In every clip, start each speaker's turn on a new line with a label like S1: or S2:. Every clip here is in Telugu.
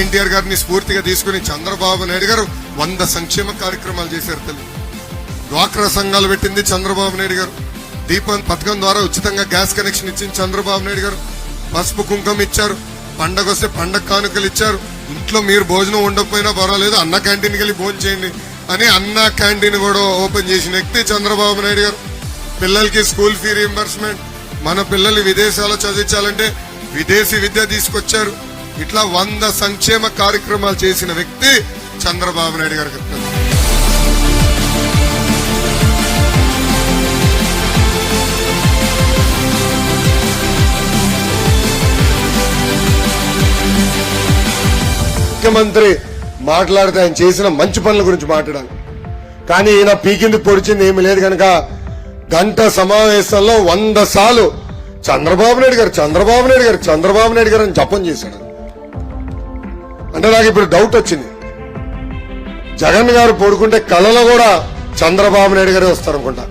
S1: ఎన్టీఆర్ గారిని స్ఫూర్తిగా తీసుకుని చంద్రబాబు నాయుడు గారు 100 సంక్షేమ కార్యక్రమాలు చేశారు తల్లి. డ్వాక్రా సంఘాలు పెట్టింది చంద్రబాబు నాయుడు గారు. దీపం పథకం ద్వారా ఉచితంగా గ్యాస్ కనెక్షన్ ఇచ్చింది చంద్రబాబు నాయుడు గారు. పసుపు కుంకుమ ఇచ్చారు. పండగ వస్తే పండగ కానుకలు ఇచ్చారు. ఇంట్లో మీరు భోజనం ఉండకపోయినా పర్వాలేదు, అన్న క్యాంటీన్కి వెళ్ళి భోజనం చేయండి అని అన్న క్యాంటీన్ కూడా ఓపెన్ చేసిన వ్యక్తి చంద్రబాబు నాయుడు గారు. పిల్లలకి స్కూల్ ఫీ రీంబర్స్మెంట్, మన పిల్లల్ని విదేశాల్లో చదివించాలంటే విదేశీ విద్య తీసుకొచ్చారు. ఇట్లా 100 సంక్షేమ కార్యక్రమాలు చేసిన వ్యక్తి చంద్రబాబు నాయుడు గారు. ముఖ్యమంత్రి మాట్లాడితే ఆయన చేసిన మంచి పనుల గురించి మాట్లాడాలి, కానీ ఈయన పీకింది పొడిచింది ఏమి లేదు కనుక గంట సమావేశంలో 100 సార్లు చంద్రబాబు నాయుడు గారు చంద్రబాబు నాయుడు గారు చంద్రబాబు నాయుడు గారు అని జపం చేశాడు. అంటే నాకు ఇప్పుడు డౌట్ వచ్చింది, జగన్ గారు పడుకుంటే కళలో కూడా చంద్రబాబు నాయుడు గారే వస్తారనుకుంటా.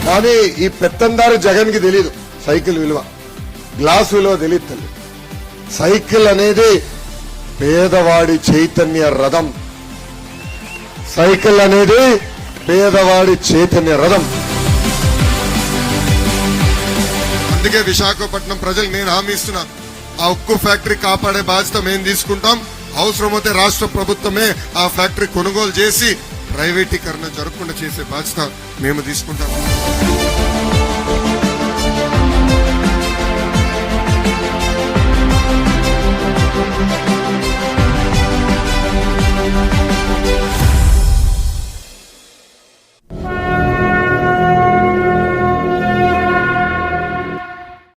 S1: కానీ ఈ పెత్తందారు జగన్ కి తెలియదు సైకిల్ విలువ, గ్లాస్ విలువ తెలియదు తల్లి. సైకిల్ అనేది పేదవాడి చైతన్య రథం. సైకిల్ అనేది పేదవాడి చైతన్య రథం. అందుకే విశాఖపట్నం ప్రజలకు నేను హామీ ఇస్తున్నా, ఆ ఉక్కు ఫ్యాక్టరీ కాపాడే బాధ్యత మేము తీసుకుంటాం. అవసరమైతే రాష్ట్ర ప్రభుత్వమే ఆ ఫ్యాక్టరీ కొనుగోలు చేసి ప్రైవేటీకరణ జరగకుండా చేసే బాధ్యత మేము తీసుకుంటాం.